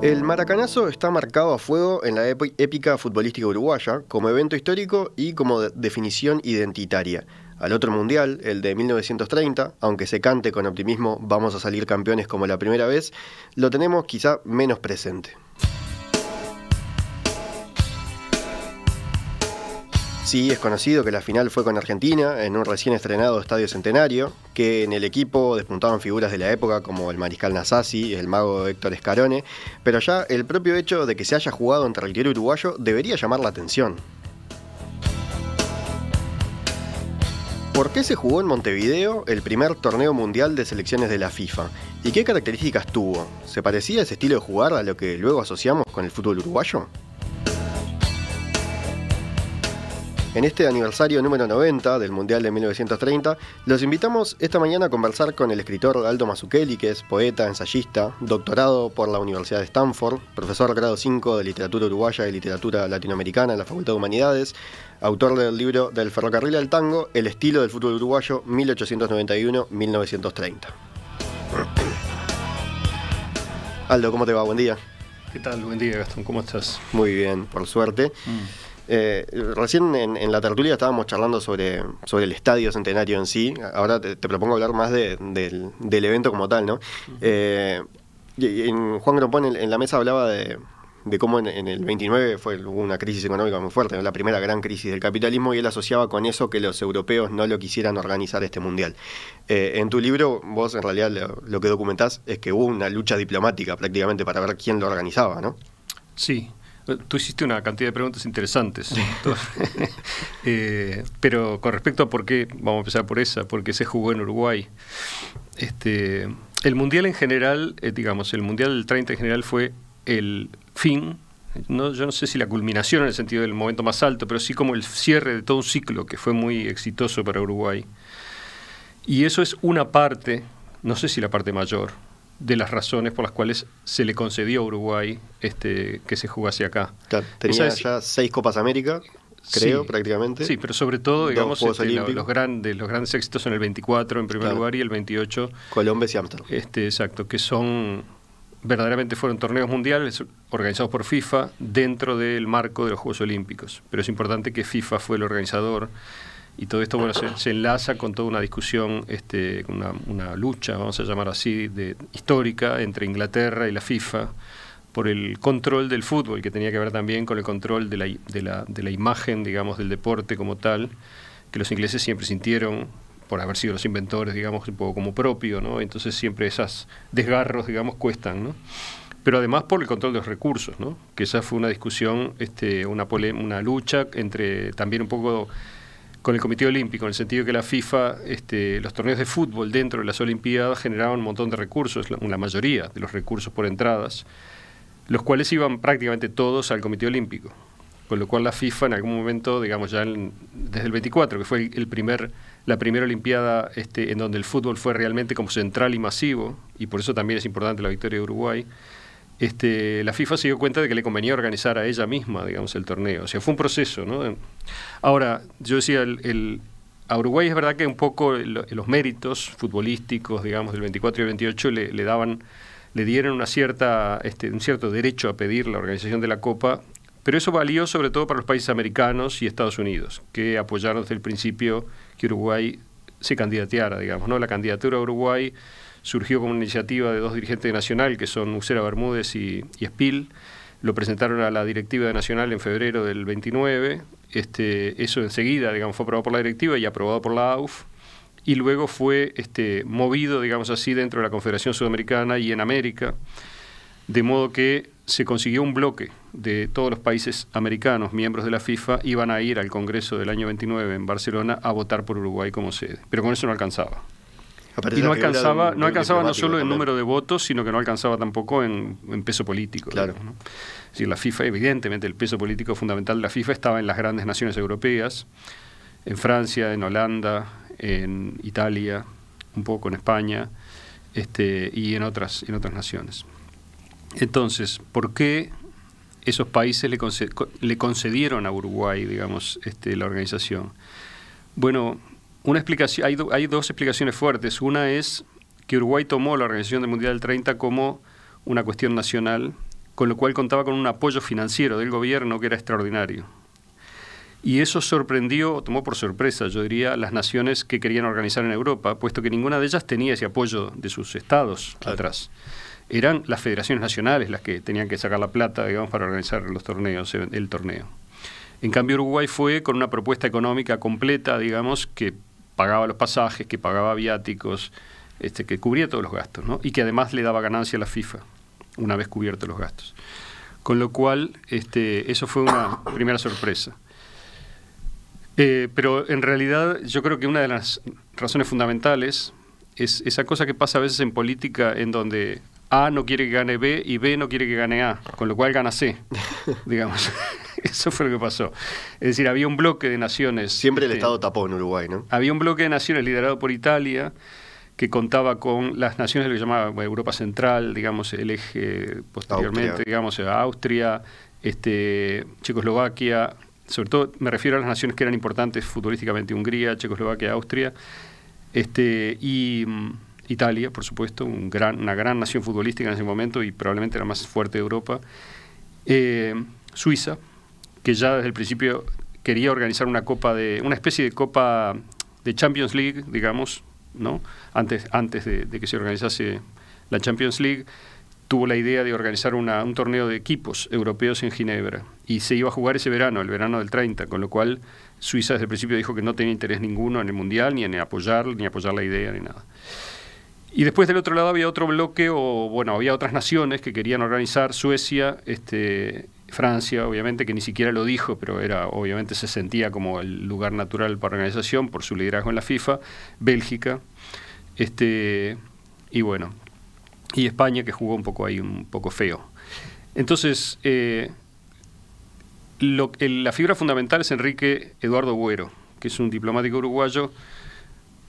El maracanazo está marcado a fuego en la épica futbolística uruguaya como evento histórico y como definición identitaria. Al otro mundial, el de 1930, aunque se cante con optimismo vamos a salir campeones como la primera vez, lo tenemos quizá menos presente. Sí, es conocido que la final fue con Argentina, en un recién estrenado Estadio Centenario, que en el equipo despuntaban figuras de la época como el mariscal Nasazzi, el mago Héctor Scarone, pero ya el propio hecho de que se haya jugado en territorio uruguayo debería llamar la atención. ¿Por qué se jugó en Montevideo el primer torneo mundial de selecciones de la FIFA? ¿Y qué características tuvo? ¿Se parecía ese estilo de jugar a lo que luego asociamos con el fútbol uruguayo? En este aniversario número 90 del Mundial de 1930, los invitamos esta mañana a conversar con el escritor Aldo Mazzucchelli, que es poeta, ensayista, doctorado por la Universidad de Stanford, profesor grado 5 de Literatura Uruguaya y Literatura Latinoamericana en la Facultad de Humanidades, autor del libro Del ferrocarril al tango, El estilo del fútbol uruguayo 1891-1930. Aldo, ¿cómo te va? Buen día. ¿Qué tal? Buen día, Gastón. ¿Cómo estás? Muy bien, por suerte. Recién en la tertulia estábamos charlando sobre el Estadio Centenario en sí. Ahora te propongo hablar más del evento como tal, ¿no? Juan Grompón en la mesa hablaba de cómo en el 29 hubo una crisis económica muy fuerte, ¿no? La primera gran crisis del capitalismo, y él asociaba con eso que los europeos no lo quisieran organizar este mundial. En tu libro, vos en realidad lo que documentás es que hubo una lucha diplomática prácticamente para ver quién lo organizaba, ¿no? Sí. Tú hiciste una cantidad de preguntas interesantes. Pero con respecto a por qué, vamos a empezar por esa, por qué se jugó en Uruguay. El Mundial en general, el Mundial del 30 en general fue el fin, yo no sé si la culminación en el sentido del momento más alto, pero sí como el cierre de todo un ciclo que fue muy exitoso para Uruguay. Y eso es una parte, no sé si la parte mayor, de las razones por las cuales se le concedió a Uruguay que se jugase acá. Claro, tenía ya 6 Copas América, creo, sí, prácticamente. Sí, pero sobre todo, digamos, los grandes éxitos en el 24 en primer lugar y el 28. Colombia y Ámsterdam. Exacto, que verdaderamente fueron torneos mundiales organizados por FIFA dentro del marco de los Juegos Olímpicos. Pero es importante que FIFA fue el organizador. Y todo esto se enlaza con toda una discusión, una lucha, vamos a llamar así, histórica entre Inglaterra y la FIFA por el control del fútbol, que tenía que ver también con el control de la imagen, digamos, del deporte como tal, que los ingleses siempre sintieron, por haber sido los inventores, digamos, un poco como propio, ¿no? Entonces siempre esos desgarros, digamos, cuestan, ¿no? Pero además por el control de los recursos, ¿no? Que esa fue una discusión, una lucha entre también un poco con el Comité Olímpico, en el sentido que la FIFA, los torneos de fútbol dentro de las Olimpiadas generaban un montón de recursos, la mayoría de los recursos por entradas, los cuales iban prácticamente todos al Comité Olímpico. Con lo cual la FIFA en algún momento, digamos ya desde el 24, que fue la primera Olimpiada en donde el fútbol fue realmente como central y masivo, y por eso también es importante la victoria de Uruguay, la FIFA se dio cuenta de que le convenía organizar a ella misma, digamos, el torneo. O sea, fue un proceso, ¿no? Ahora, yo decía, a Uruguay es verdad que un poco los méritos futbolísticos, digamos, del 24 y el 28 le dieron un cierto derecho a pedir la organización de la Copa, pero eso valió sobre todo para los países americanos y Estados Unidos, que apoyaron desde el principio que Uruguay se candidateara, digamos, ¿no? La candidatura a Uruguay surgió como una iniciativa de 2 dirigentes de Nacional, que son Ucera Bermúdez y Espil. Lo presentaron a la directiva de Nacional en febrero del 29. Eso enseguida, digamos, fue aprobado por la directiva y aprobado por la AUF. Y luego fue movido, digamos así, dentro de la Confederación Sudamericana y en América. De modo que se consiguió un bloque de todos los países americanos, miembros de la FIFA, iban a ir al Congreso del año 29 en Barcelona a votar por Uruguay como sede. Pero con eso no alcanzaba. Y no alcanzaba no solo en número de votos, sino que no alcanzaba tampoco en peso político. Claro. Digamos, ¿no? Es decir, la FIFA, evidentemente, el peso político fundamental de la FIFA estaba en las grandes naciones europeas, en Francia, en Holanda, en Italia, un poco en España, y en otras naciones. Entonces, ¿por qué esos países le concedieron a Uruguay, digamos, la organización? Bueno, una explicación, hay 2 explicaciones fuertes. Una es que Uruguay tomó la organización del Mundial del 30 como una cuestión nacional con lo cual contaba con un apoyo financiero del gobierno que era extraordinario. Y eso sorprendió, tomó por sorpresa, yo diría, las naciones que querían organizar en Europa, puesto que ninguna de ellas tenía ese apoyo de sus estados atrás. Eran las federaciones nacionales las que tenían que sacar la plata, digamos, para organizar los torneos, el torneo. En cambio, Uruguay fue con una propuesta económica completa, digamos, que pagaba los pasajes, que pagaba viáticos, que cubría todos los gastos, ¿no? Y que además le daba ganancia a la FIFA, una vez cubiertos los gastos. Con lo cual, eso fue una primera sorpresa. Pero en realidad yo creo que una de las razones fundamentales es esa cosa que pasa a veces en política en donde A no quiere que gane B y B no quiere que gane A, con lo cual gana C, digamos. Eso fue lo que pasó. Es decir, había un bloque de naciones... Siempre el Estado tapó en Uruguay, ¿no? Había un bloque de naciones liderado por Italia que contaba con las naciones de lo que llamaba Europa Central, digamos, el eje posteriormente, Austria. digamos, Austria, Checoslovaquia... Sobre todo me refiero a las naciones que eran importantes futbolísticamente, Hungría, Checoslovaquia, Austria, y Italia, por supuesto, una gran nación futbolística en ese momento y probablemente la más fuerte de Europa. Suiza, que ya desde el principio quería organizar una especie de copa de Champions League, digamos, ¿no? Antes de que se organizase la Champions League, tuvo la idea de organizar un torneo de equipos europeos en Ginebra y se iba a jugar ese verano, el verano del 30, con lo cual Suiza desde el principio dijo que no tenía interés ninguno en el Mundial, ni en apoyar la idea, ni nada. Y después del otro lado había otro bloque, había otras naciones que querían organizar, Suecia, Francia, obviamente, que ni siquiera lo dijo, pero obviamente se sentía como el lugar natural para la organización por su liderazgo en la FIFA, Bélgica, y bueno... y España, que jugó un poco feo. Entonces, la figura fundamental es Enrique Eduardo Buero, que es un diplomático uruguayo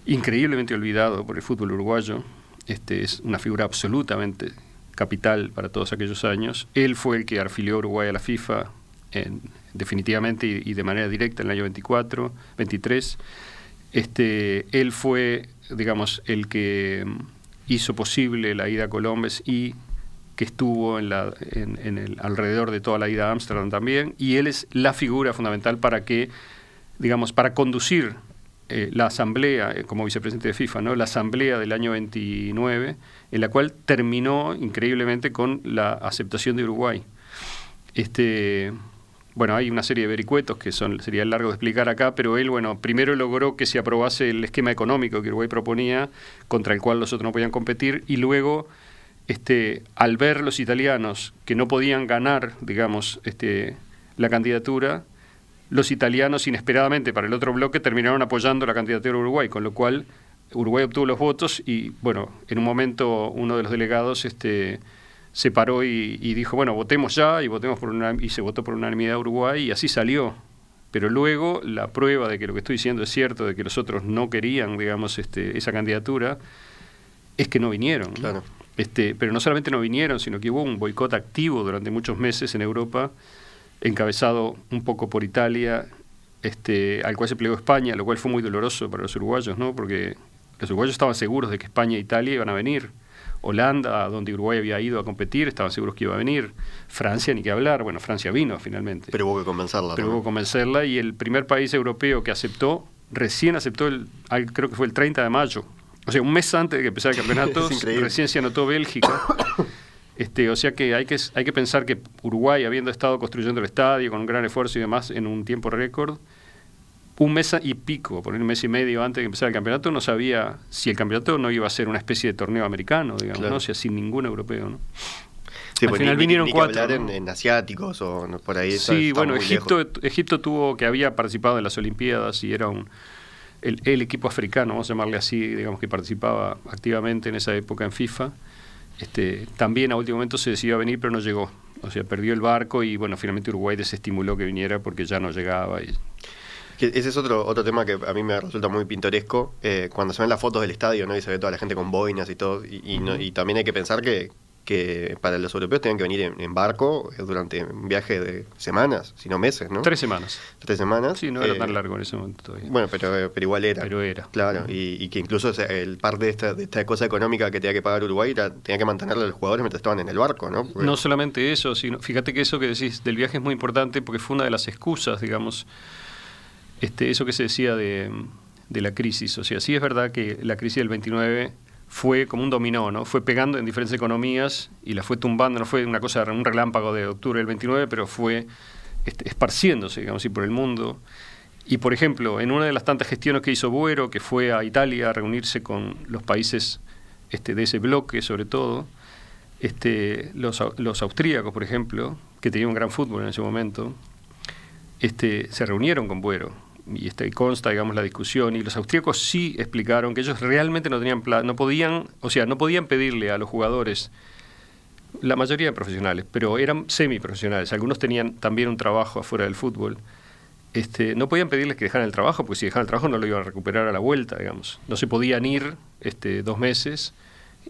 increíblemente olvidado por el fútbol uruguayo. Es una figura absolutamente capital para todos aquellos años. Él fue el que afilió a Uruguay a la FIFA definitivamente y de manera directa en el año 23. Él fue, digamos, el que... hizo posible la ida a Colombes y que estuvo alrededor de toda la ida a Ámsterdam también, y él es la figura fundamental para conducir la asamblea, como vicepresidente de FIFA, ¿no? La asamblea del año 29, en la cual terminó increíblemente con la aceptación de Uruguay. Hay una serie de vericuetos que sería largo de explicar acá, pero él, primero logró que se aprobase el esquema económico que Uruguay proponía, contra el cual los otros no podían competir, y luego, al ver los italianos que no podían ganar, digamos, la candidatura, los italianos, inesperadamente para el otro bloque, terminaron apoyando la candidatura de Uruguay, con lo cual Uruguay obtuvo los votos y, en un momento uno de los delegados... se paró y dijo, votemos ya, y se votó por unanimidad Uruguay, y así salió. Pero luego la prueba de que lo que estoy diciendo es cierto, de que los otros no querían, digamos, esa candidatura, es que no vinieron. Claro. Pero no solamente no vinieron, sino que hubo un boicot activo durante muchos meses en Europa, encabezado un poco por Italia, al cual se plegó España, lo cual fue muy doloroso para los uruguayos, ¿no? Porque los uruguayos estaban seguros de que España e Italia iban a venir. Holanda, donde Uruguay había ido a competir, estaban seguros que iba a venir. Francia, ni que hablar. Francia vino finalmente. Pero hubo que convencerla. Y el primer país europeo que recién aceptó, creo que fue el 30 de mayo. O sea, un mes antes de que empezara el campeonato, recién se anotó Bélgica. O sea que hay que pensar que Uruguay, habiendo estado construyendo el estadio con un gran esfuerzo y demás en un tiempo récord, un mes y pico, por un mes y medio antes de que empezara el campeonato, no sabía si el campeonato no iba a ser una especie de torneo americano, digamos, claro. ¿No? O sea, sin ningún europeo, ¿no? Sí, al final vinieron cuatro, ¿no? en asiáticos o por ahí. Sí, Egipto que había participado en las Olimpiadas y era el equipo africano, vamos a llamarle así, digamos, que participaba activamente en esa época en FIFA. También a último momento se decidió a venir, pero no llegó. O sea, perdió el barco y, finalmente Uruguay desestimuló que viniera porque ya no llegaba. Ese es otro tema que a mí me resulta muy pintoresco, cuando se ven las fotos del estadio, ¿no? Y se ve toda la gente con boinas y todo, y también hay que pensar que que para los europeos tenían que venir en barco durante un viaje de semanas, si no meses, ¿no? 3 semanas. 3 semanas. Sí, no era tan largo en ese momento todavía. Bueno, pero igual era. Pero era. Claro, y que incluso el parte de esta cosa económica que tenía que pagar Uruguay tenía que mantenerle a los jugadores mientras estaban en el barco, ¿no? Porque... No solamente eso, sino fíjate que eso que decís del viaje es muy importante porque fue una de las excusas, digamos, eso que se decía de la crisis. O sea, sí es verdad que la crisis del 29 fue como un dominó, ¿no? Fue pegando en diferentes economías y la fue tumbando, no fue una cosa, un relámpago de octubre del 29, pero fue esparciéndose, digamos así, por el mundo. Y, por ejemplo, en una de las tantas gestiones que hizo Buero, que fue a Italia a reunirse con los países de ese bloque, sobre todo, los austríacos, por ejemplo, que tenían un gran fútbol en ese momento, se reunieron con Buero. Y consta, digamos, la discusión, y los austríacos sí explicaron que ellos realmente no tenían no podían pedirle a los jugadores, la mayoría de profesionales, pero eran semiprofesionales, algunos tenían también un trabajo afuera del fútbol, no podían pedirles que dejaran el trabajo, porque si dejaran el trabajo no lo iban a recuperar a la vuelta, digamos. No se podían ir 2 meses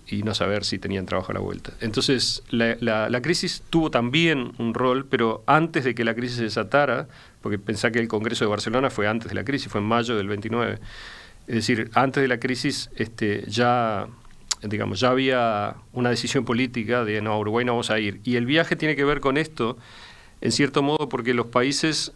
y no saber si tenían trabajo a la vuelta. Entonces, la crisis tuvo también un rol, pero antes de que la crisis se desatara, porque pensá que el Congreso de Barcelona fue antes de la crisis, fue en mayo del 29. Es decir, antes de la crisis ya había una decisión política de no, a Uruguay no vamos a ir. Y el viaje tiene que ver con esto, en cierto modo, porque los países...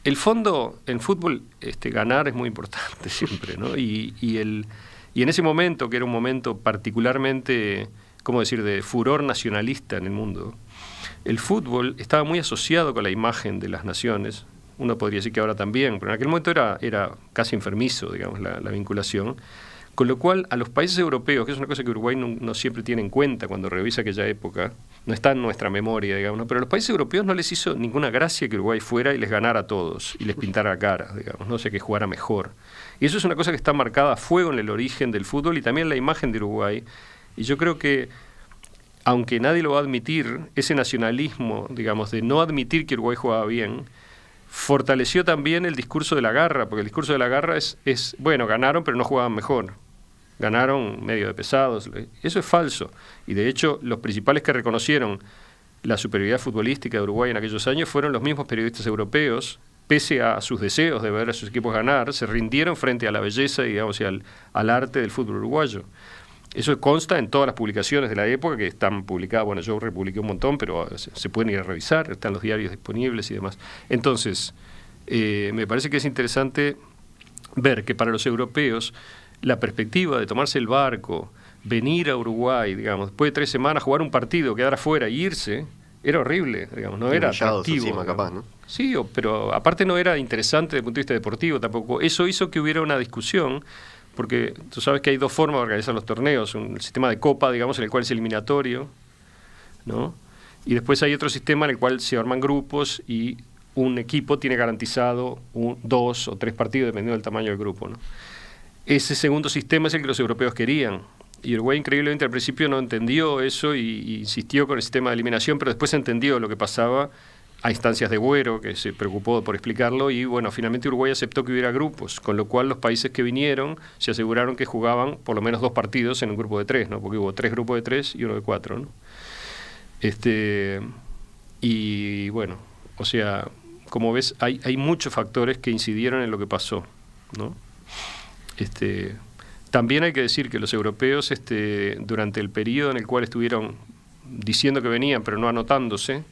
El fondo, en fútbol, ganar es muy importante siempre, ¿no? Y en ese momento, que era un momento particularmente, ¿cómo decir?, de furor nacionalista en el mundo, el fútbol estaba muy asociado con la imagen de las naciones. Uno podría decir que ahora también, pero en aquel momento era casi enfermizo, digamos, la vinculación. Con lo cual, a los países europeos, que es una cosa que Uruguay no siempre tiene en cuenta cuando revisa aquella época, no está en nuestra memoria, digamos, ¿no? Pero a los países europeos no les hizo ninguna gracia que Uruguay fuera y les ganara a todos, y les pintara la cara, digamos, no sé, que jugara mejor. Y eso es una cosa que está marcada a fuego en el origen del fútbol y también en la imagen de Uruguay. Y yo creo que, aunque nadie lo va a admitir, ese nacionalismo, digamos, de no admitir que Uruguay jugaba bien, fortaleció también el discurso de la garra, porque el discurso de la garra es bueno, ganaron pero no jugaban mejor. Ganaron medio de pesados. Eso es falso. Y de hecho, los principales que reconocieron la superioridad futbolística de Uruguay en aquellos años fueron los mismos periodistas europeos, pese a sus deseos de ver a sus equipos ganar, se rindieron frente a la belleza, digamos, y al arte del fútbol uruguayo. Eso consta en todas las publicaciones de la época que están publicadas. Bueno, yo republiqué un montón, pero se pueden ir a revisar, están los diarios disponibles y demás. Entonces, me parece que es interesante ver que para los europeos la perspectiva de tomarse el barco, venir a Uruguay, digamos, después de 3 semanas, jugar un partido, quedar afuera e irse, era horrible, digamos, no era atractivo. Encima, capaz, ¿no? Sí, pero aparte no era interesante desde el punto de vista deportivo tampoco. Eso hizo que hubiera una discusión, porque tú sabes que hay 2 formas de organizar los torneos, un sistema de copa, digamos, en el cual es eliminatorio, ¿no? Y después hay otro sistema en el cual se arman grupos y un equipo tiene garantizado 2 o 3 partidos, dependiendo del tamaño del grupo, ¿no? Ese segundo sistema es el que los europeos querían. Y Uruguay, increíblemente, al principio no entendió eso y insistió con el sistema de eliminación, pero después entendió lo que pasaba a instancias de Buero, que se preocupó por explicarlo, y bueno, finalmente Uruguay aceptó que hubiera grupos, con lo cual los países que vinieron se aseguraron que jugaban por lo menos 2 partidos en un grupo de 3, ¿no? Porque hubo 3 grupos de 3 y uno de 4, ¿no? Y bueno, o sea, como ves, hay muchos factores que incidieron en lo que pasó, ¿no? También hay que decir que los europeos, durante el periodo en el cual estuvieron diciendo que venían pero no anotándose,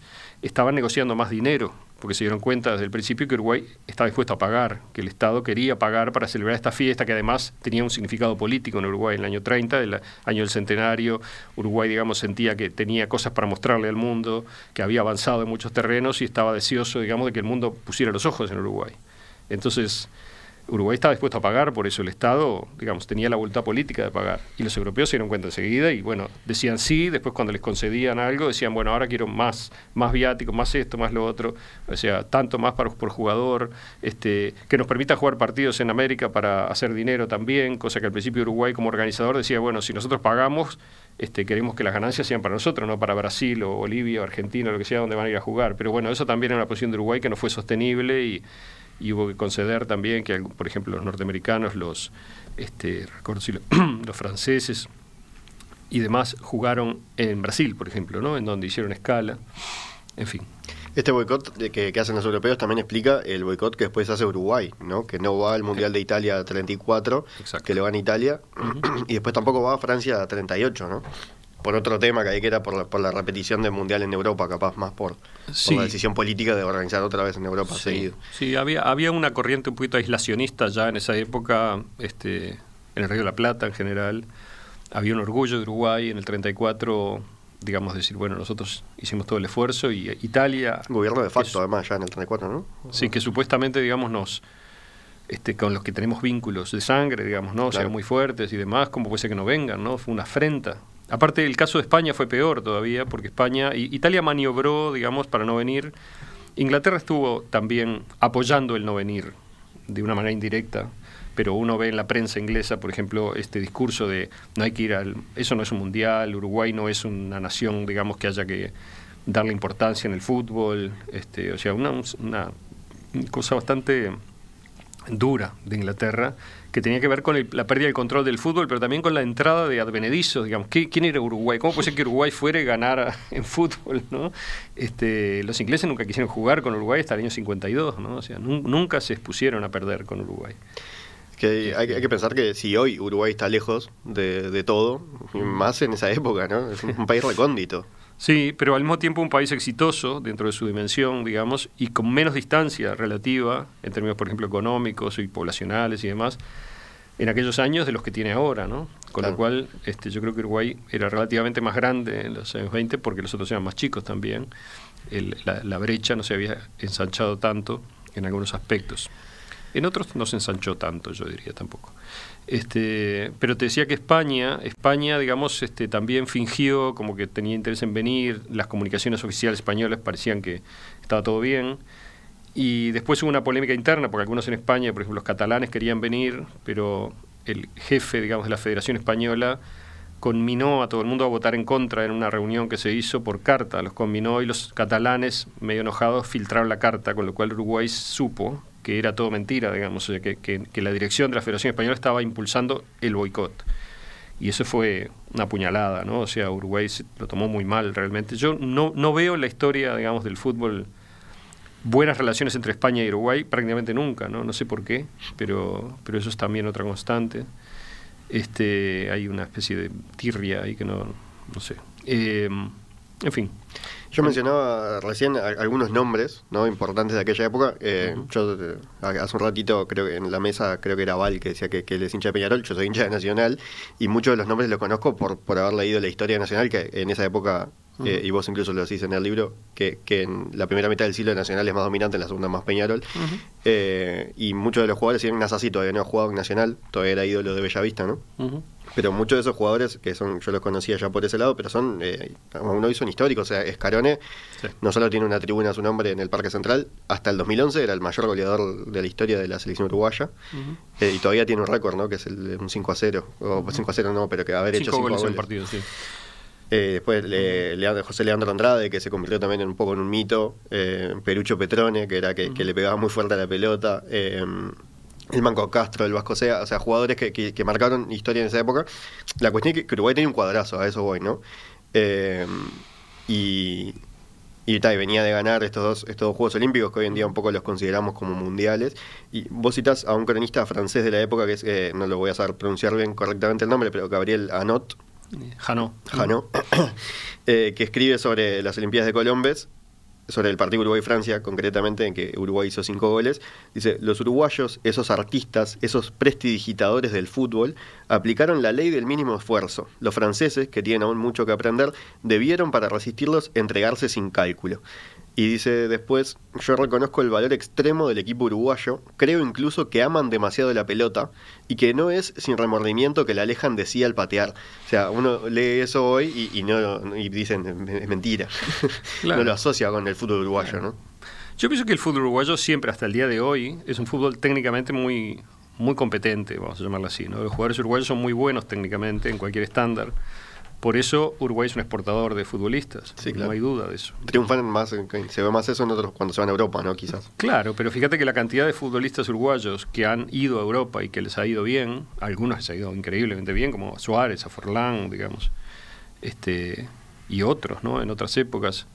estaban negociando más dinero, porque se dieron cuenta desde el principio que Uruguay estaba dispuesto a pagar, que el Estado quería pagar para celebrar esta fiesta, que además tenía un significado político en Uruguay. En el año 30, el año del centenario, Uruguay, digamos, sentía que tenía cosas para mostrarle al mundo, que había avanzado en muchos terrenos y estaba deseoso, digamos, de que el mundo pusiera los ojos en Uruguay. Entonces, Uruguay estaba dispuesto a pagar, por eso el Estado, digamos, tenía la voluntad política de pagar. Y los europeos se dieron cuenta enseguida y, bueno, decían sí, después cuando les concedían algo, decían, bueno, ahora quiero más viáticos, más esto, más lo otro, o sea, tanto más por jugador, que nos permita jugar partidos en América para hacer dinero también, cosa que al principio Uruguay como organizador decía, bueno, si nosotros pagamos, queremos que las ganancias sean para nosotros, no para Brasil o Bolivia o Argentina o lo que sea, donde van a ir a jugar. Pero bueno, eso también era una posición de Uruguay que no fue sostenible y hubo que conceder también que, por ejemplo, los norteamericanos, los franceses, y demás jugaron en Brasil, por ejemplo, ¿no? En donde hicieron escala, en fin. Este boicot que hacen los europeos también explica el boicot que después hace Uruguay, ¿no? Que no va al Mundial de Italia 34, Exacto. que lo gana Italia, y después tampoco va a Francia 38, ¿no? Por otro tema que ahí que era por la repetición del Mundial en Europa, capaz más por la decisión política de organizar otra vez en Europa seguido. Sí, había una corriente un poquito aislacionista ya en esa época, en el Río de la Plata en general. Había un orgullo de Uruguay en el 34, digamos, decir, bueno, nosotros hicimos todo el esfuerzo y Italia... Gobierno de facto, además, ya en el 34, ¿no? Sí, que supuestamente, digamos, con los que tenemos vínculos de sangre, digamos, ¿no? O sea, muy fuertes y demás, ¿cómo puede ser que no vengan, no? Fue una afrenta. Aparte, el caso de España fue peor todavía, porque Italia maniobró, digamos, para no venir. Inglaterra estuvo también apoyando el no venir de una manera indirecta, pero uno ve en la prensa inglesa, por ejemplo, este discurso de no hay que ir eso no es un mundial, Uruguay no es una nación, digamos, que haya que darle importancia en el fútbol, o sea, una cosa bastante dura de Inglaterra, que tenía que ver con la pérdida del control del fútbol, pero también con la entrada de advenedizos, digamos. ¿Quién era Uruguay? ¿Cómo puede ser que Uruguay fuera y ganara en fútbol, ¿no? Los ingleses nunca quisieron jugar con Uruguay hasta el año 52, ¿no? O sea, nunca se expusieron a perder con Uruguay. Que hay que pensar que si hoy Uruguay está lejos de todo, más en esa época, ¿no? Es un país recóndito. Sí, pero al mismo tiempo un país exitoso dentro de su dimensión, digamos, y con menos distancia relativa, en términos, por ejemplo, económicos y poblacionales y demás, en aquellos años de los que tiene ahora, ¿no? Con lo cual, yo creo que Uruguay era relativamente más grande en los años 20 porque los otros eran más chicos también. La brecha no se había ensanchado tanto en algunos aspectos. En otros no se ensanchó tanto, yo diría tampoco. Pero te decía que España, digamos, también fingió como que tenía interés en venir. Las comunicaciones oficiales españolas parecían que estaba todo bien. Y después hubo una polémica interna, porque algunos en España, por ejemplo, los catalanes querían venir, pero el jefe, digamos, de la Federación Española conminó a todo el mundo a votar en contra en una reunión que se hizo por carta. Los conminó y los catalanes, medio enojados, filtraron la carta, con lo cual Uruguay supo que era todo mentira, digamos, o sea, que la dirección de la Federación Española estaba impulsando el boicot. Y eso fue una puñalada, ¿no? O sea, Uruguay lo tomó muy mal realmente. Yo no veo en la historia, digamos, del fútbol buenas relaciones entre España y Uruguay prácticamente nunca, ¿no? No sé por qué, pero eso es también otra constante. Hay una especie de tirria ahí que no sé. En fin. Yo mencionaba recién algunos nombres, ¿no?, importantes de aquella época. Yo hace un ratito, creo que en la mesa, creo que era Val que decía que él es hincha de Peñarol. Yo soy hincha de Nacional y muchos de los nombres los conozco por haber leído la historia de Nacional, que en esa época, y vos incluso lo decís en el libro, que en la primera mitad del siglo Nacional es más dominante, en la segunda más Peñarol. Y muchos de los jugadores, si bien Nasasi todavía no ha jugado en Nacional, todavía era ídolo de Bellavista, ¿no? Pero muchos de esos jugadores, que son, yo los conocía ya por ese lado, pero son, aún hoy son históricos. O sea, Scarone no solo tiene una tribuna a su nombre en el Parque Central, hasta el 2011 era el mayor goleador de la historia de la selección uruguaya, y todavía tiene un récord, ¿no?, que es un 5-0, o 5-0 no, pero que haber hecho 5 goles en partido, sí. Después José Leandro Andrade, que se convirtió también un poco en un mito, Perucho Petrone, que era que le pegaba muy fuerte a la pelota, el Manco Castro, el Vasco Sea, o sea, jugadores que marcaron historia en esa época. La cuestión es que Uruguay tenía un cuadrazo, a eso voy, ¿no? Y venía de ganar estos dos Juegos Olímpicos, que hoy en día un poco los consideramos como mundiales. Y vos citás a un cronista francés de la época, que es, no lo voy a saber pronunciar bien correctamente el nombre, pero Gabriel Hanot, que escribe sobre las Olimpiadas de Colombes, sobre el partido Uruguay-Francia, concretamente, en que Uruguay hizo 5 goles. Dice: los uruguayos, esos artistas, esos prestidigitadores del fútbol, aplicaron la ley del mínimo esfuerzo. Los franceses, que tienen aún mucho que aprender, debieron, para resistirlos, entregarse sin cálculo. Y dice después: yo reconozco el valor extremo del equipo uruguayo, creo incluso que aman demasiado la pelota y que no es sin remordimiento que la alejan de sí al patear. O sea, uno lee eso hoy y dicen, es mentira. Claro. No lo asocia con el fútbol uruguayo, ¿no? Yo pienso que el fútbol uruguayo siempre, hasta el día de hoy, es un fútbol técnicamente muy, muy competente, vamos a llamarlo así, ¿no? Los jugadores uruguayos son muy buenos técnicamente en cualquier estándar. Por eso Uruguay es un exportador de futbolistas, sí, claro. No hay duda de eso. Triunfan más, se ve más eso en otros cuando se van a Europa, ¿no? Quizás. Claro, pero fíjate que la cantidad de futbolistas uruguayos que han ido a Europa y que les ha ido bien, a algunos les ha ido increíblemente bien, como a Suárez, a Forlán, digamos, y otros, ¿no? En otras épocas.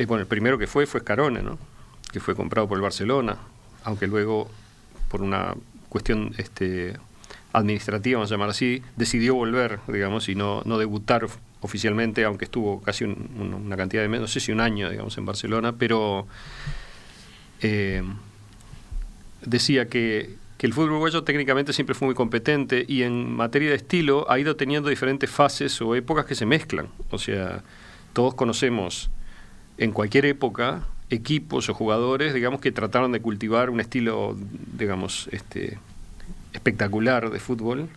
Bueno, el primero que fue Scarone, ¿no? Que fue comprado por el Barcelona, aunque luego, por una cuestión administrativa, vamos a llamar así, decidió volver, digamos, y no debutar oficialmente, aunque estuvo casi una cantidad de meses, no sé si un año, digamos, en Barcelona, pero decía que el fútbol uruguayo técnicamente siempre fue muy competente y en materia de estilo ha ido teniendo diferentes fases o épocas que se mezclan. O sea, todos conocemos en cualquier época equipos o jugadores, digamos, que trataron de cultivar un estilo, digamos, espectacular de fútbol,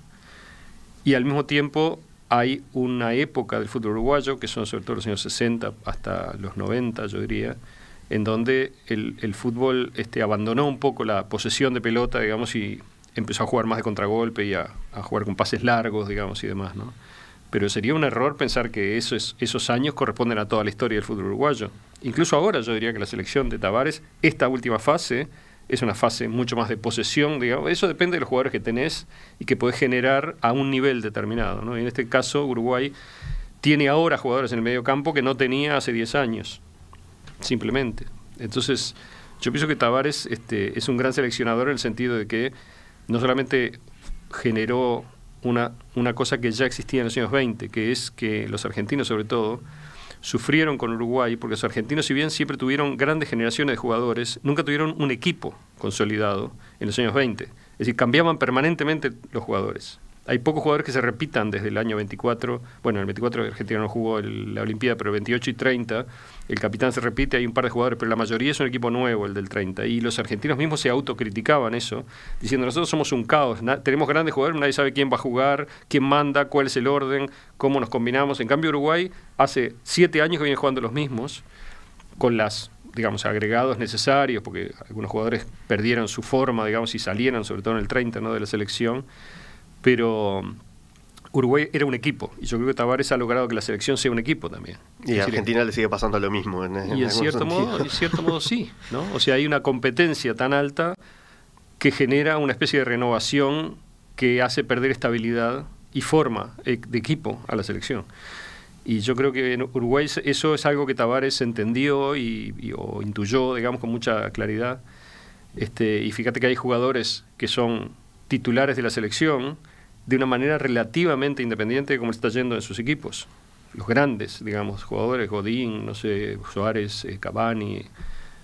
y al mismo tiempo hay una época del fútbol uruguayo, que son sobre todo los años 60 hasta los 90, yo diría, en donde el fútbol abandonó un poco la posesión de pelota, digamos, y empezó a jugar más de contragolpe y a jugar con pases largos, digamos, y demás, ¿no? Pero sería un error pensar que esos años corresponden a toda la historia del fútbol uruguayo. Incluso ahora yo diría que la selección de Tavares, esta última fase, es una fase mucho más de posesión, digamos. Eso depende de los jugadores que tenés y que podés generar a un nivel determinado, ¿no? Y en este caso, Uruguay tiene ahora jugadores en el medio campo que no tenía hace 10 años, simplemente. Entonces, yo pienso que Tavares es un gran seleccionador en el sentido de que no solamente generó una cosa que ya existía en los años 20, que es que los argentinos, sobre todo, sufrieron con Uruguay, porque los argentinos, si bien siempre tuvieron grandes generaciones de jugadores, nunca tuvieron un equipo consolidado en los años 20. Es decir, cambiaban permanentemente los jugadores. Hay pocos jugadores que se repitan desde el año 24. Bueno, en el 24 Argentina no jugó la Olimpiada, pero el 28 y 30 el capitán se repite, hay un par de jugadores, pero la mayoría es un equipo nuevo, el del 30. Y los argentinos mismos se autocriticaban eso, diciendo, nosotros somos un caos, tenemos grandes jugadores, nadie sabe quién va a jugar, quién manda, cuál es el orden, cómo nos combinamos. En cambio, Uruguay hace 7 años que viene jugando los mismos, con las, digamos, agregados necesarios, porque algunos jugadores perdieron su forma, digamos, y salieron, sobre todo en el 30, ¿no?, de la selección. Pero Uruguay era un equipo, y yo creo que Tavares ha logrado que la selección sea un equipo también. Y a Argentina le sigue pasando lo mismo. Y en cierto modo sí, ¿no? O sea, hay una competencia tan alta que genera una especie de renovación que hace perder estabilidad y forma de equipo a la selección. Y yo creo que en Uruguay eso es algo que Tavares entendió o intuyó, digamos, con mucha claridad. Y fíjate que hay jugadores que son titulares de la selección de una manera relativamente independiente de cómo está yendo en sus equipos. Los grandes, digamos, jugadores, Godín, no sé, Suárez, Cavani,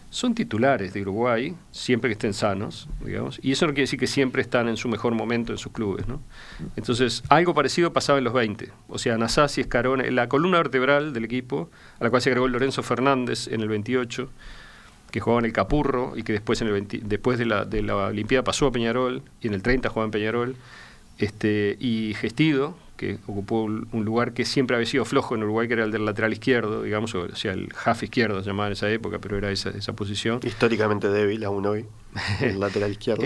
son titulares de Uruguay, siempre que estén sanos, digamos, y eso no quiere decir que siempre están en su mejor momento en sus clubes, ¿no? Entonces, algo parecido pasaba en los 20, o sea, Nasasi, Scarone, la columna vertebral del equipo, a la cual se agregó Lorenzo Fernández en el 28, que jugaba en el Capurro y que después después de la Olimpiada pasó a Peñarol, y en el 30 jugaba en Peñarol, y Gestido, que ocupó un lugar que siempre había sido flojo en Uruguay, que era el del lateral izquierdo, digamos, o sea, el half izquierdo se llamaba en esa época, pero era esa posición. Históricamente débil aún hoy, el lateral izquierdo.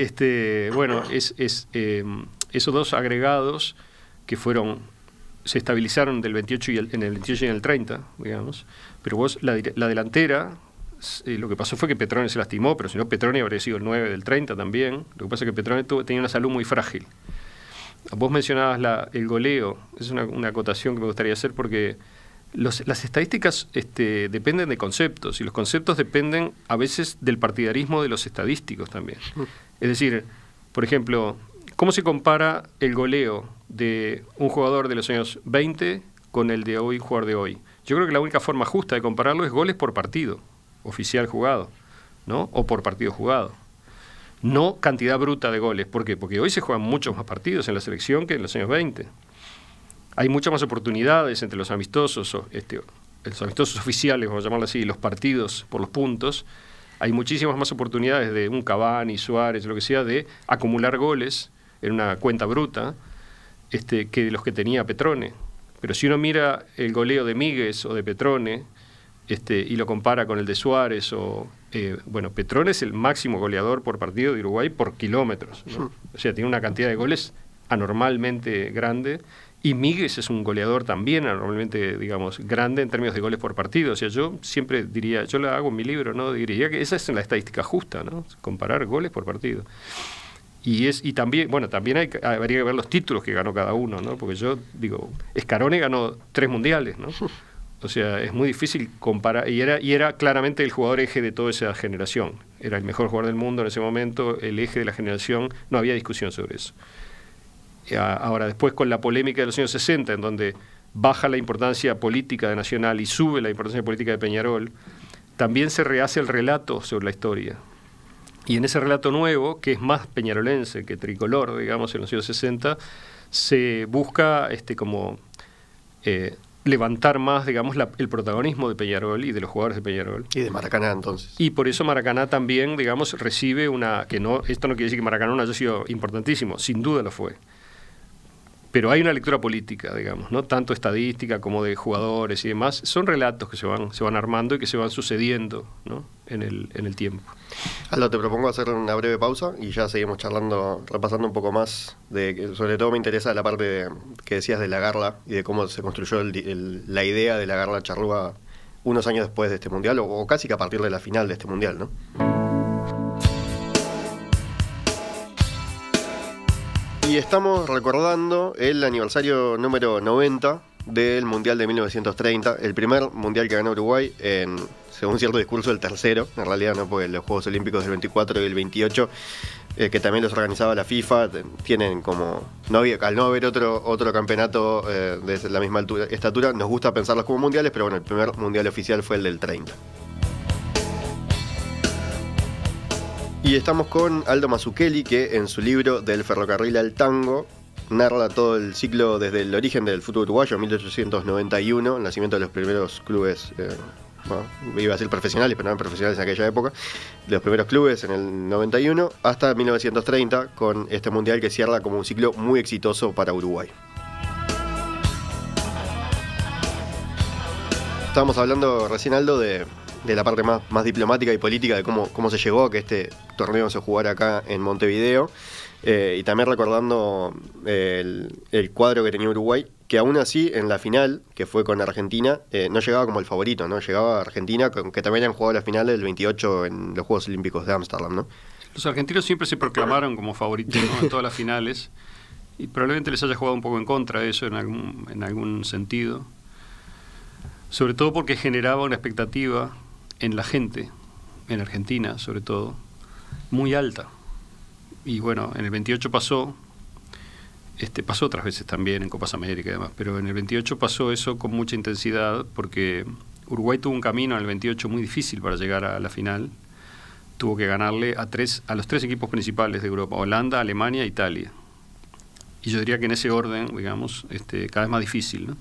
Bueno, esos dos agregados que se estabilizaron en el 28 y en el 30, digamos, pero vos, la delantera, lo que pasó fue que Petrone se lastimó, pero si no, Petrone habría sido el 9 del 30 también. Lo que pasa es que Petrone tenía una salud muy frágil. Vos mencionabas el goleo, es una acotación que me gustaría hacer, porque las estadísticas dependen de conceptos, y los conceptos dependen a veces del partidarismo de los estadísticos también. Es decir, por ejemplo, ¿cómo se compara el goleo de un jugador de los años 20 con el de hoy, jugador de hoy? Yo creo que la única forma justa de compararlo es goles por partido oficial jugado, ¿no? O por partido jugado. No cantidad bruta de goles. ¿Por qué? Porque hoy se juegan muchos más partidos en la selección que en los años 20. Hay muchas más oportunidades entre los amistosos, los amistosos oficiales, vamos a llamarlo así, los partidos por los puntos. Hay muchísimas más oportunidades de un Cavani, Suárez, lo que sea, de acumular goles en una cuenta bruta que de los que tenía Petrone. Pero si uno mira el goleo de Míguez o de Petrone, y lo compara con el de Suárez Petrone es el máximo goleador por partido de Uruguay por kilómetros, ¿no? O sea, tiene una cantidad de goles anormalmente grande, y Míguez es un goleador también anormalmente, digamos, grande en términos de goles por partido. O sea, yo siempre diría, yo la hago en mi libro, ¿no? Diría que esa es la estadística justa, ¿no? Comparar goles por partido. Y también, bueno, también habría que ver los títulos que ganó cada uno, ¿no? Porque yo digo, Scarone ganó 3 mundiales, ¿no? O sea, es muy difícil comparar, y era claramente el jugador eje de toda esa generación. Era el mejor jugador del mundo en ese momento, el eje de la generación, no había discusión sobre eso. Ahora, después con la polémica de los años 60, en donde baja la importancia política de Nacional y sube la importancia política de Peñarol, también se rehace el relato sobre la historia. Y en ese relato nuevo, que es más peñarolense que tricolor, digamos, en los años 60, se busca levantar más, digamos, el protagonismo de Peñarol y de los jugadores de Peñarol. Y de Maracaná, entonces. Y por eso Maracaná también, digamos, recibe esto no quiere decir que Maracaná no haya sido importantísimo, sin duda lo fue. Pero hay una lectura política, digamos, ¿no? Tanto estadística como de jugadores y demás. Son relatos que se van armando y que se van sucediendo, ¿no? en el tiempo. Aldo, te propongo hacer una breve pausa y ya seguimos charlando, repasando un poco más. Sobre todo me interesa la parte que decías de la Garla y de cómo se construyó la idea de la Garla Charrúa unos años después de este Mundial, o casi que a partir de la final de este Mundial, ¿no? Y estamos recordando el aniversario número 90 del Mundial de 1930, el primer Mundial que ganó Uruguay, según cierto discurso, el tercero, en realidad no, porque los Juegos Olímpicos del 24 y el 28, que también los organizaba la FIFA, tienen como, al no haber otro campeonato de la misma estatura, nos gusta pensarlos como mundiales, pero bueno, el primer mundial oficial fue el del 30. Y estamos con Aldo Mazzucchelli, que en su libro Del ferrocarril al tango narra todo el ciclo desde el origen del fútbol uruguayo, 1891, el nacimiento de los primeros clubes, iba a decir profesionales, pero no eran profesionales en aquella época, de los primeros clubes en el 91, hasta 1930, con este mundial que cierra como un ciclo muy exitoso para Uruguay. Estábamos hablando recién, Aldo, de la parte más diplomática y política de cómo se llegó a que este torneo se jugara acá en Montevideo, y también recordando el cuadro que tenía Uruguay, que aún así en la final, que fue con Argentina, no llegaba como el favorito, ¿no? Llegaba Argentina, que también han jugado la final del 28 en los Juegos Olímpicos de Ámsterdam, ¿no? Los argentinos siempre se proclamaron como favoritos, ¿no? En todas las finales, y probablemente les haya jugado un poco en contra de eso en algún sentido, sobre todo porque generaba una expectativa en la gente, en Argentina sobre todo, muy alta. Y bueno, en el 28 pasó otras veces también en Copas América y demás, pero en el 28 pasó eso con mucha intensidad, porque Uruguay tuvo un camino en el 28 muy difícil para llegar a la final. Tuvo que ganarle a los 3 equipos principales de Europa: Holanda, Alemania e Italia. Y yo diría que en ese orden, digamos, cada vez más difícil, ¿no?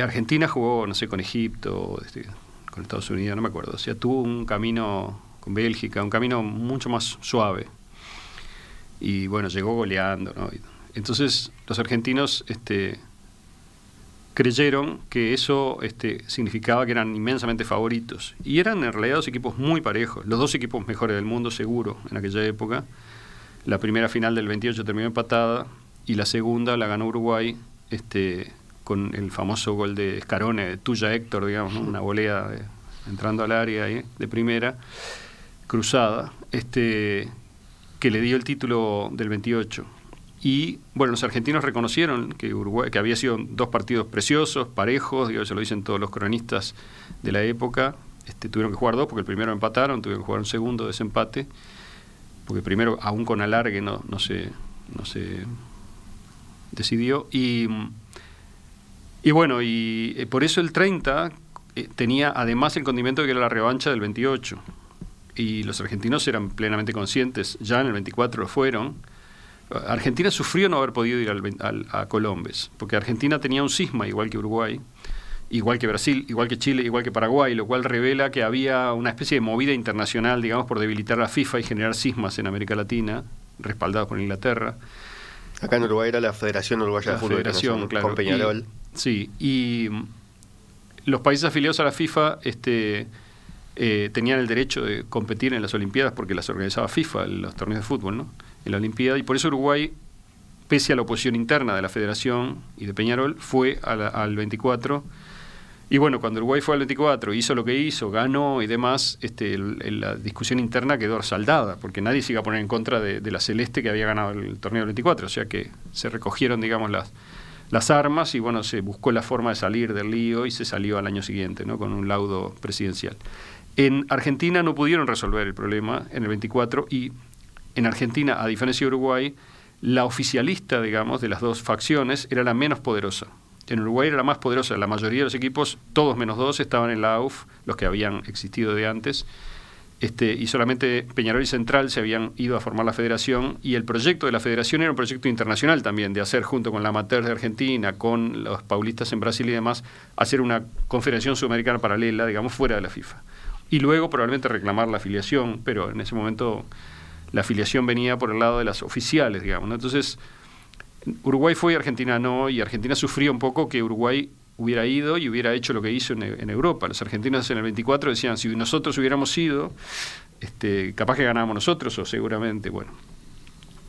Argentina jugó, no sé, con Egipto, con Estados Unidos, no me acuerdo. O sea, tuvo un camino con Bélgica, un camino mucho más suave. Y bueno, llegó goleando, ¿no? Entonces los argentinos creyeron que eso significaba que eran inmensamente favoritos. Y eran en realidad 2 equipos muy parejos, los 2 equipos mejores del mundo seguro en aquella época. La primera final del 28 terminó empatada y la segunda la ganó Uruguay con el famoso gol de Scarone, de Tuya Héctor, digamos, ¿no? Una volea entrando al área de primera, cruzada, que le dio el título del 28. Y bueno, los argentinos reconocieron que Uruguay, que había sido 2 partidos preciosos, parejos, se lo dicen todos los cronistas de la época. Tuvieron que jugar 2 porque el primero empataron, tuvieron que jugar un segundo desempate, porque primero, aún con alargue, no se decidió. Y bueno, por eso el 30 tenía además el condimento de que era la revancha del 28. Y los argentinos eran plenamente conscientes, ya en el 24 lo fueron. Argentina sufrió no haber podido ir a Colombes, porque Argentina tenía un cisma igual que Uruguay, igual que Brasil, igual que Chile, igual que Paraguay, lo cual revela que había una especie de movida internacional, digamos, por debilitar a la FIFA y generar cismas en América Latina, respaldados por Inglaterra. Acá en Uruguay era la Federación Uruguaya de Fútbol, claro, con Peñarol. Y los países afiliados a la FIFA tenían el derecho de competir en las Olimpiadas porque las organizaba FIFA, los torneos de fútbol, ¿no? En la Olimpiada, y por eso Uruguay, pese a la oposición interna de la Federación y de Peñarol, fue al 24 Y bueno, cuando Uruguay fue al 24, hizo lo que hizo, ganó y demás, la discusión interna quedó saldada, porque nadie se iba a poner en contra de la Celeste que había ganado el torneo del 24, o sea que se recogieron, digamos, las armas y bueno, se buscó la forma de salir del lío y se salió al año siguiente, ¿no? Con un laudo presidencial. En Argentina no pudieron resolver el problema en el 24 y en Argentina, a diferencia de Uruguay, la oficialista, digamos, de las dos facciones era la menos poderosa. En Uruguay era la más poderosa, la mayoría de los equipos, todos menos dos, estaban en la AUF, los que habían existido de antes, y solamente Peñarol y Central se habían ido a formar la federación, y el proyecto de la federación era un proyecto internacional también, de hacer junto con la Amateur de Argentina, con los paulistas en Brasil y demás, hacer una confederación sudamericana paralela, digamos, fuera de la FIFA. Y luego probablemente reclamar la afiliación, pero en ese momento la afiliación venía por el lado de las oficiales, digamos, ¿no? Entonces, Uruguay fue y Argentina no, y Argentina sufría un poco que Uruguay hubiera ido y hubiera hecho lo que hizo en Europa. Los argentinos en el 24 decían, si nosotros hubiéramos ido, capaz que ganábamos nosotros, o seguramente, bueno.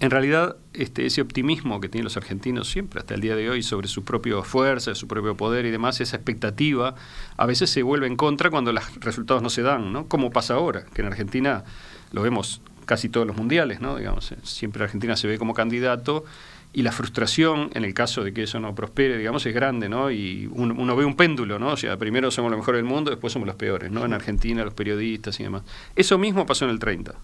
En realidad, ese optimismo que tienen los argentinos siempre, hasta el día de hoy, sobre su propia fuerza, su propio poder y demás, esa expectativa, a veces se vuelve en contra cuando los resultados no se dan, ¿no? Como pasa ahora, que en Argentina lo vemos casi todos los mundiales, ¿no? Digamos, siempre Argentina se ve como candidato, y la frustración, en el caso de que eso no prospere, digamos, es grande, ¿no? Y uno ve un péndulo, ¿no? O sea, primero somos los mejores del mundo, después somos los peores, ¿no? En Argentina, los periodistas y demás. Eso mismo pasó en el 30.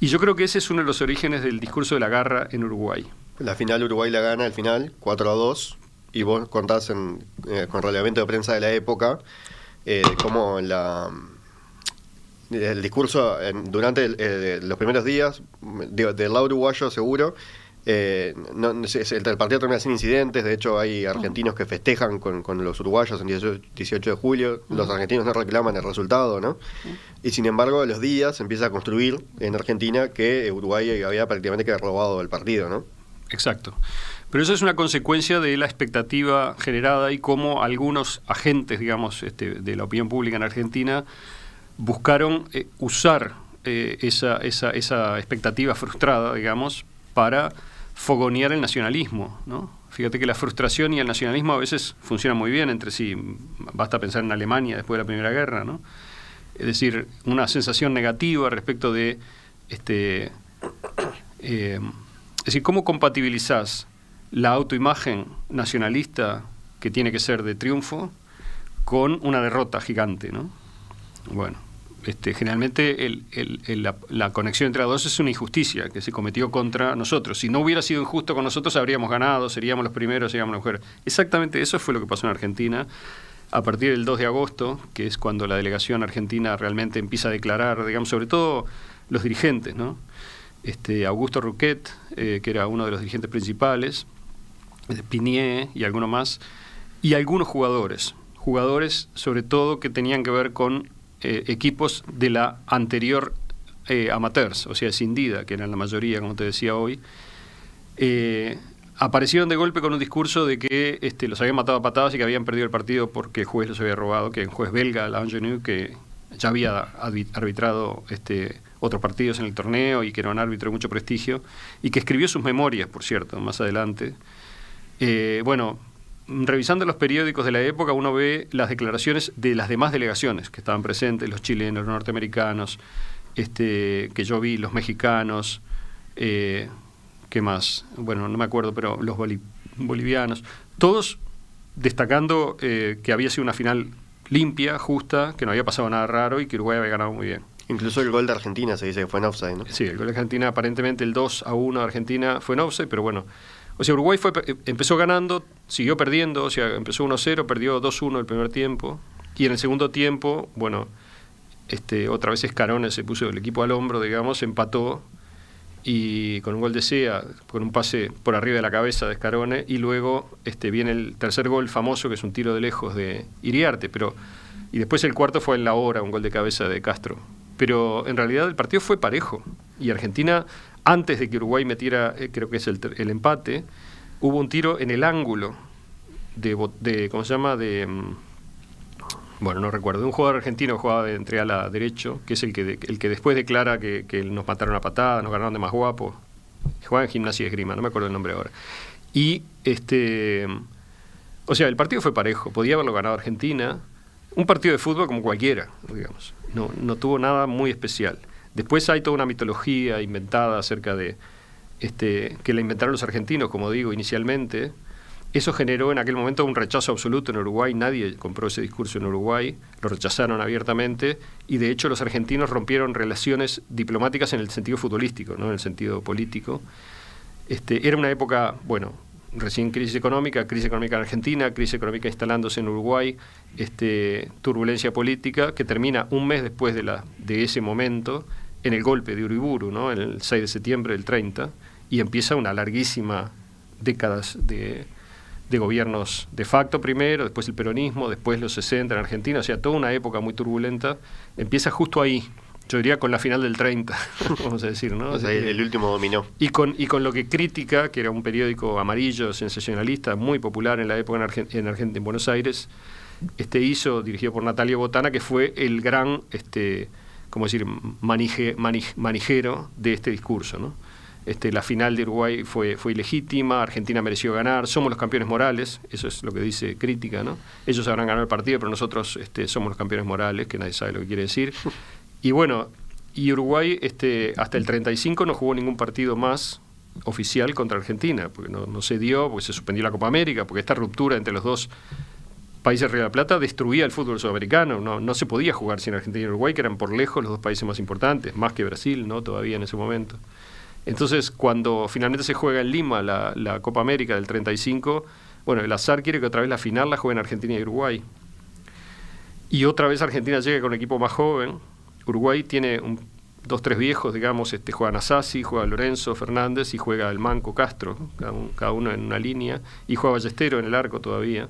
Y yo creo que ese es uno de los orígenes del discurso de la garra en Uruguay. La final Uruguay la gana, al final, 4-2, y vos contás con relevamiento de prensa de la época, cómo el discurso durante los primeros días, del lado uruguayo seguro, el partido termina sin incidentes. De hecho hay argentinos que festejan con los uruguayos en 18 de julio. Los argentinos no reclaman el resultado, ¿no? Y sin embargo a los días se empieza a construir en Argentina que Uruguay había prácticamente que robado el partido, ¿no? Exacto. Pero eso es una consecuencia de la expectativa generada y cómo algunos agentes, digamos, de la opinión pública en Argentina buscaron usar esa expectativa frustrada, digamos, para fogonear el nacionalismo, ¿no? Fíjate que la frustración y el nacionalismo a veces funcionan muy bien entre sí. Basta pensar en Alemania después de la Primera Guerra, ¿no? Es decir, una sensación negativa respecto de es decir, ¿cómo compatibilizás la autoimagen nacionalista que tiene que ser de triunfo con una derrota gigante, ¿no? Bueno, generalmente la conexión entre las dos es una injusticia que se cometió contra nosotros. Si no hubiera sido injusto con nosotros, habríamos ganado, seríamos los primeros, seríamos las mujeres. Exactamente eso fue lo que pasó en Argentina a partir del 2 de agosto, que es cuando la delegación argentina realmente empieza a declarar, digamos, sobre todo los dirigentes, ¿no? Augusto Ruquet, que era uno de los dirigentes principales, Pinié y alguno más, y algunos jugadores sobre todo que tenían que ver con equipos de la anterior amateurs, o sea, Cindida, que eran la mayoría, como te decía hoy, aparecieron de golpe con un discurso de que los habían matado a patadas y que habían perdido el partido porque el juez los había robado, que el juez belga, L'Angenu, que ya había arbitrado otros partidos en el torneo y que era un árbitro de mucho prestigio, y que escribió sus memorias, por cierto, más adelante. Bueno, revisando los periódicos de la época, uno ve las declaraciones de las demás delegaciones que estaban presentes, los chilenos, los norteamericanos, que yo vi, los mexicanos, ¿qué más? Bueno, no me acuerdo, pero los bolivianos, todos destacando que había sido una final limpia, justa, que no había pasado nada raro y que Uruguay había ganado muy bien. Incluso el gol de Argentina se dice que fue en offside, ¿no? Sí, el gol de Argentina, aparentemente el 2-1 de Argentina fue en offside, pero bueno. O sea, Uruguay empezó ganando, siguió perdiendo, o sea, empezó 1-0, perdió 2-1 el primer tiempo, y en el segundo tiempo, bueno, otra vez Scarone se puso el equipo al hombro, digamos, empató, y con un gol de Sea, con un pase por arriba de la cabeza de Scarone, y luego viene el tercer gol famoso, que es un tiro de lejos de Iriarte, y después el cuarto fue en la hora, un gol de cabeza de Castro. Pero en realidad el partido fue parejo, y Argentina, antes de que Uruguay metiera, creo que es el empate, hubo un tiro en el ángulo de ¿cómo se llama? Bueno, no recuerdo, de un jugador argentino que jugaba de entre ala derecho, que es el que después declara que nos mataron a patadas, nos ganaron de más guapos. Jugaba en Gimnasia y Esgrima, no me acuerdo el nombre ahora. Y O sea, el partido fue parejo, podía haberlo ganado Argentina, un partido de fútbol como cualquiera, digamos, no tuvo nada muy especial. Después hay toda una mitología inventada acerca de que la inventaron los argentinos, como digo, inicialmente. Eso generó en aquel momento un rechazo absoluto en Uruguay, nadie compró ese discurso en Uruguay, lo rechazaron abiertamente, y de hecho los argentinos rompieron relaciones diplomáticas en el sentido futbolístico, no en el sentido político. Era una época, bueno, recién crisis económica en Argentina, crisis económica instalándose en Uruguay, turbulencia política, que termina un mes después de ese momento, en el golpe de Uriburu, ¿no? En el 6 de septiembre del 30, y empieza una larguísima décadas de gobiernos de facto primero, después el peronismo, después los 60 en Argentina, o sea, toda una época muy turbulenta, empieza justo ahí, yo diría con la final del 30, vamos a decir, ¿no? O sea, el último dominó. Y con lo que Crítica, que era un periódico amarillo, sensacionalista, muy popular en la época en Buenos Aires, hizo, dirigido por Natalia Botana, que fue el gran, ¿cómo decir?, manijero de este discurso, ¿no? La final de Uruguay fue ilegítima, Argentina mereció ganar, somos los campeones morales, eso es lo que dice Crítica, ¿no? Ellos habrán ganado el partido, pero nosotros somos los campeones morales, que nadie sabe lo que quiere decir. Y bueno, y Uruguay hasta el 35 no jugó ningún partido más oficial contra Argentina, porque no se dio, porque se suspendió la Copa América, porque esta ruptura entre los dos países de Río de la Plata destruía el fútbol sudamericano, no se podía jugar sin Argentina y Uruguay, que eran por lejos los dos países más importantes, más que Brasil, ¿no? Todavía en ese momento. Entonces, cuando finalmente se juega en Lima la Copa América del 35, bueno, el azar quiere que otra vez la final la jueguen Argentina y Uruguay. Y otra vez Argentina llega con un equipo más joven. Uruguay tiene 2-3 viejos, digamos, juega Nasasi, juega Lorenzo Fernández y juega el Manco Castro, cada uno en una línea, y juega Ballestero en el arco todavía,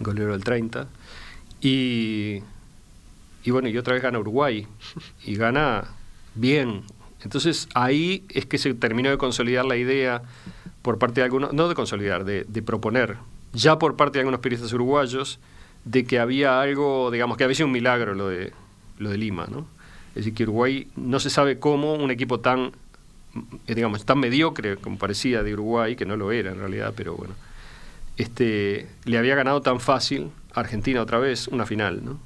golero del 30. Y bueno, y otra vez gana Uruguay, y gana bien. Entonces ahí es que se terminó de consolidar la idea por parte de algunos, no de consolidar, de proponer, ya por parte de algunos periodistas uruguayos, de que había algo, digamos, que había sido un milagro lo de Lima, ¿no? Es decir, que Uruguay no se sabe cómo un equipo tan, digamos, tan mediocre como parecía de Uruguay, que no lo era en realidad, pero bueno, le había ganado tan fácil a Argentina otra vez una final, ¿no?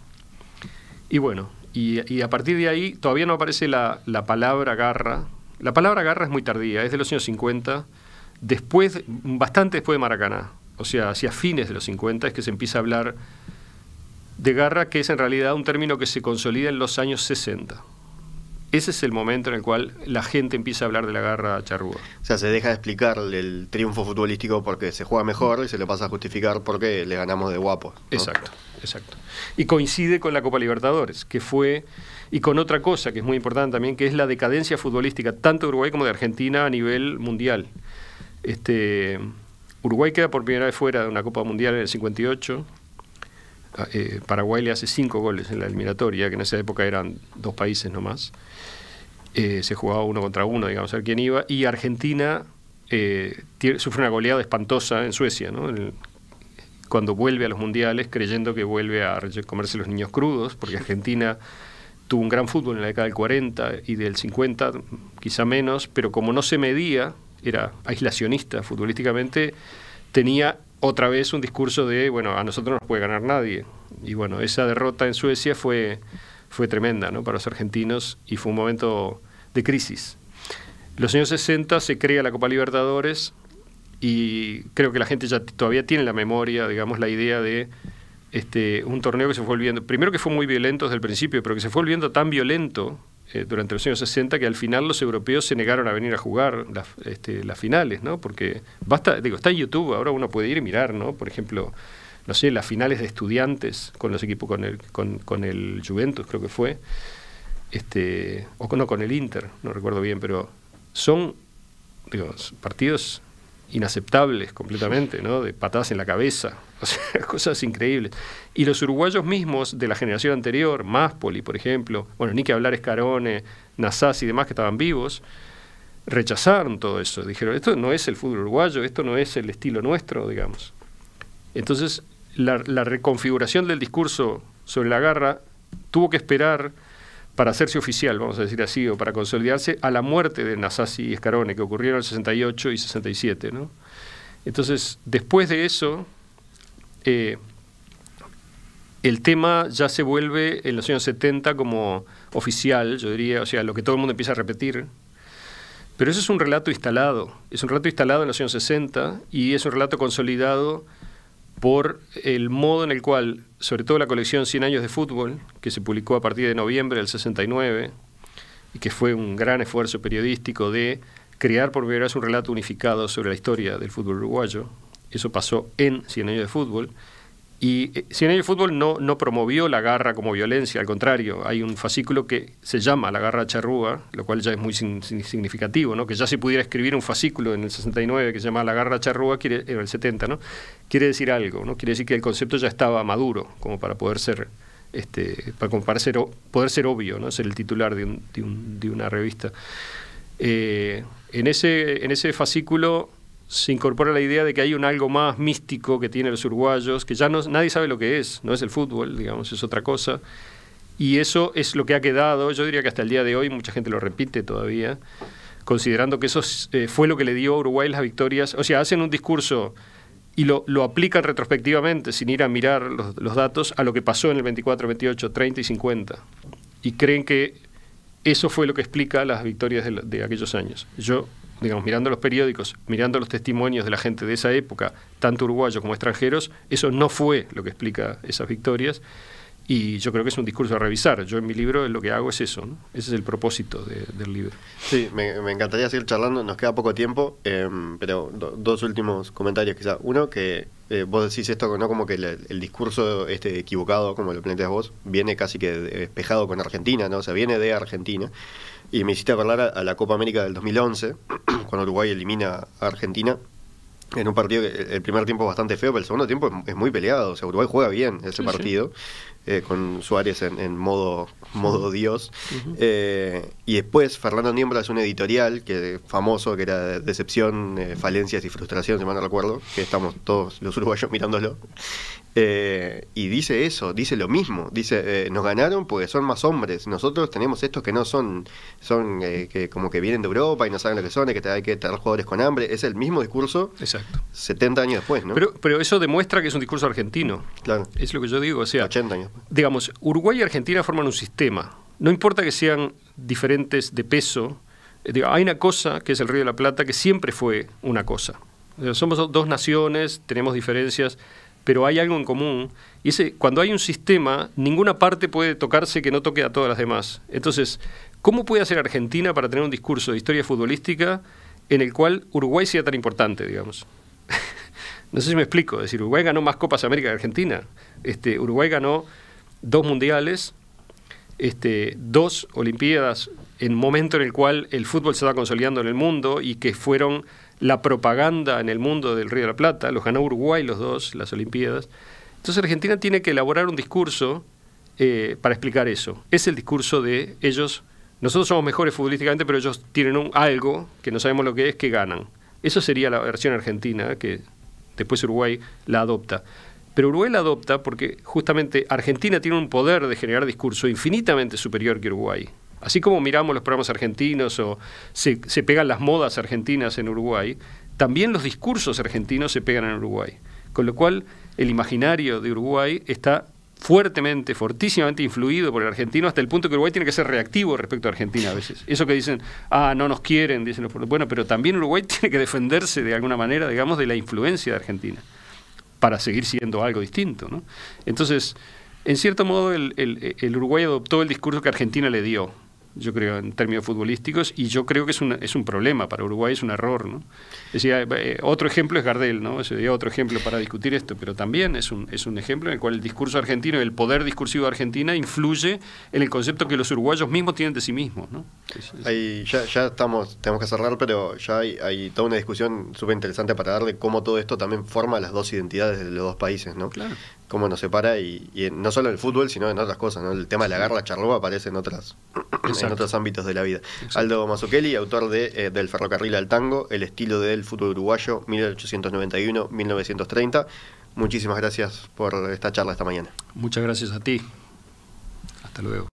Y bueno, y a partir de ahí todavía no aparece la palabra garra. La palabra garra es muy tardía, es de los años 50, bastante después de Maracaná. O sea, hacia fines de los 50 es que se empieza a hablar de garra, que es en realidad un término que se consolida en los años 60. Ese es el momento en el cual la gente empieza a hablar de la garra charrúa. O sea, se deja de explicar el triunfo futbolístico porque se juega mejor y se le pasa a justificar porque le ganamos de guapos, ¿no? Exacto. Y coincide con la Copa Libertadores, que fue, y con otra cosa que es muy importante también, que es la decadencia futbolística, tanto de Uruguay como de Argentina a nivel mundial. Uruguay queda por primera vez fuera de una Copa Mundial en el 58. Paraguay le hace 5 goles en la eliminatoria, que en esa época eran 2 países nomás. Se jugaba 1 contra 1, digamos, a ver quién iba. Y Argentina sufre una goleada espantosa en Suecia, ¿no? Cuando vuelve a los mundiales, creyendo que vuelve a comerse los niños crudos, porque Argentina tuvo un gran fútbol en la década del 40 y del 50, quizá menos, pero como no se medía, era aislacionista futbolísticamente, tenía otra vez un discurso de, bueno, a nosotros no nos puede ganar nadie. Y bueno, esa derrota en Suecia fue tremenda, ¿no?, para los argentinos, y fue un momento de crisis. En los años 60 se crea la Copa Libertadores, y creo que la gente ya todavía tiene en la memoria, digamos, la idea de un torneo que se fue volviendo, primero que fue muy violento desde el principio, pero que se fue volviendo tan violento durante los años 60 que al final los europeos se negaron a venir a jugar las finales, ¿no? Porque está en YouTube, ahora uno puede ir y mirar, ¿no? Por ejemplo, no sé, las finales de Estudiantes con los equipos, con el Juventus, creo que fue, con el Inter, no recuerdo bien, pero son, partidos inaceptables completamente, ¿no? De patadas en la cabeza, o sea, cosas increíbles. Y los uruguayos mismos de la generación anterior, Máspoli, por ejemplo, bueno, ni que hablar Scarone, Nasasi y demás que estaban vivos, rechazaron todo eso. Dijeron, esto no es el fútbol uruguayo, esto no es el estilo nuestro, digamos. Entonces, la reconfiguración del discurso sobre la garra tuvo que esperar para hacerse oficial, vamos a decir así, o para consolidarse, a la muerte de Nasasi y Scarone, que ocurrieron en el 68 y 67, ¿no? Entonces, después de eso, el tema ya se vuelve en los años 70 como oficial, yo diría, o sea, lo que todo el mundo empieza a repetir. Pero eso es un relato instalado en los años 60 y es un relato consolidado por el modo en el cual, sobre todo la colección 100 años de fútbol, que se publicó a partir de noviembre del 69, y que fue un gran esfuerzo periodístico de crear por primera vez un relato unificado sobre la historia del fútbol uruguayo. Eso pasó en 100 años de fútbol. Y 100 años de fútbol no promovió la garra como violencia, al contrario, hay un fascículo que se llama La Garra Charrúa, lo cual ya es muy significativo, ¿no? Que ya se pudiera escribir un fascículo en el 69 que se llama La Garra Charrúa, en el 70, ¿no? Quiere decir algo, ¿no? Quiere decir que el concepto ya estaba maduro, como para poder ser, poder ser obvio, ¿no? Ser el titular de una revista. En ese fascículo se incorpora la idea de que hay un algo más místico que tienen los uruguayos, que ya nadie sabe lo que es, no es el fútbol, digamos, es otra cosa. Y eso es lo que ha quedado, yo diría que hasta el día de hoy mucha gente lo repite todavía, considerando que eso fue lo que le dio a Uruguay las victorias. O sea, hacen un discurso y lo aplican retrospectivamente, sin ir a mirar los datos, a lo que pasó en el 24, 28, 30 y 50. Y creen que eso fue lo que explica las victorias de aquellos años. Yo, digamos, mirando los periódicos, mirando los testimonios de la gente de esa época, tanto uruguayos como extranjeros, eso no fue lo que explica esas victorias, y yo creo que es un discurso a revisar. Yo en mi libro lo que hago es eso, ¿no? Ese es el propósito del libro. Sí, me encantaría seguir charlando, nos queda poco tiempo, pero dos últimos comentarios quizá. Uno, que vos decís esto, ¿no? Como que el discurso equivocado, como lo planteas vos, viene casi que despejado con Argentina, ¿no? O sea, viene de Argentina. Y me hiciste acordar a la Copa América del 2011, cuando Uruguay elimina a Argentina, en un partido que el primer tiempo es bastante feo, pero el segundo tiempo es muy peleado. O sea, Uruguay juega bien ese partido, con Suárez en modo Dios. Y después Fernando Niembro hace un editorial famoso, que era Decepción, Falencias y Frustración, si mal no recuerdo, que estamos todos los uruguayos mirándolo. Y dice eso, dice lo mismo, dice, nos ganaron porque son más hombres, nosotros tenemos estos que no son que como que vienen de Europa y no saben lo que son, y que hay que traer jugadores con hambre. Es el mismo discurso. Exacto. 70 años después, ¿no? Pero eso demuestra que es un discurso argentino. Claro. Es lo que yo digo, o sea, 80 años. Digamos, Uruguay y Argentina forman un sistema, no importa que sean diferentes de peso. Hay una cosa que es el Río de la Plata, que siempre fue una cosa. Somos dos naciones, tenemos diferencias, pero hay algo en común, y cuando hay un sistema, ninguna parte puede tocarse que no toque a todas las demás. Entonces, ¿cómo puede hacer Argentina para tener un discurso de historia futbolística en el cual Uruguay sea tan importante, digamos? No sé si me explico. Es decir, Uruguay ganó más Copas América que Argentina. Uruguay ganó 2 mundiales, 2 Olimpiadas, en un momento en el cual el fútbol se estaba consolidando en el mundo y que fueron la propaganda en el mundo del Río de la Plata. Los ganó Uruguay los 2, las Olimpiadas. Entonces Argentina tiene que elaborar un discurso para explicar eso. Es el discurso de ellos. Nosotros somos mejores futbolísticamente, pero ellos tienen algo que no sabemos lo que es, que ganan. Eso sería la versión argentina, que después Uruguay la adopta. Pero Uruguay la adopta porque justamente Argentina tiene un poder de generar discurso infinitamente superior que Uruguay. Así como miramos los programas argentinos o se pegan las modas argentinas en Uruguay, también los discursos argentinos se pegan en Uruguay. Con lo cual, el imaginario de Uruguay está fortísimamente influido por el argentino, hasta el punto que Uruguay tiene que ser reactivo respecto a Argentina a veces. Eso que dicen, no nos quieren, dicen los... Bueno, pero también Uruguay tiene que defenderse de alguna manera, digamos, de la influencia de Argentina, para seguir siendo algo distinto, ¿no? Entonces, en cierto modo, el Uruguay adoptó el discurso que Argentina le dio, yo creo, en términos futbolísticos, y yo creo que es un problema para Uruguay, es un error, ¿no? Decía, otro ejemplo es Gardel, ¿no? Sería otro ejemplo para discutir esto, pero también es un ejemplo en el cual el discurso argentino, el poder discursivo de Argentina, influye en el concepto que los uruguayos mismos tienen de sí mismos, ¿no? Ahí ya tenemos que cerrar, pero ya hay toda una discusión súper interesante para darle cómo todo esto también forma las dos identidades de los dos países, ¿no? Claro. Cómo nos separa, y no solo en el fútbol, sino en otras cosas, ¿no? El tema de la garra charrúa aparece en otros ámbitos de la vida. Exacto. Aldo Mazzucchelli, autor del Ferrocarril al Tango, el estilo del fútbol uruguayo 1891-1930. Muchísimas gracias por esta charla esta mañana. Muchas gracias a ti. Hasta luego.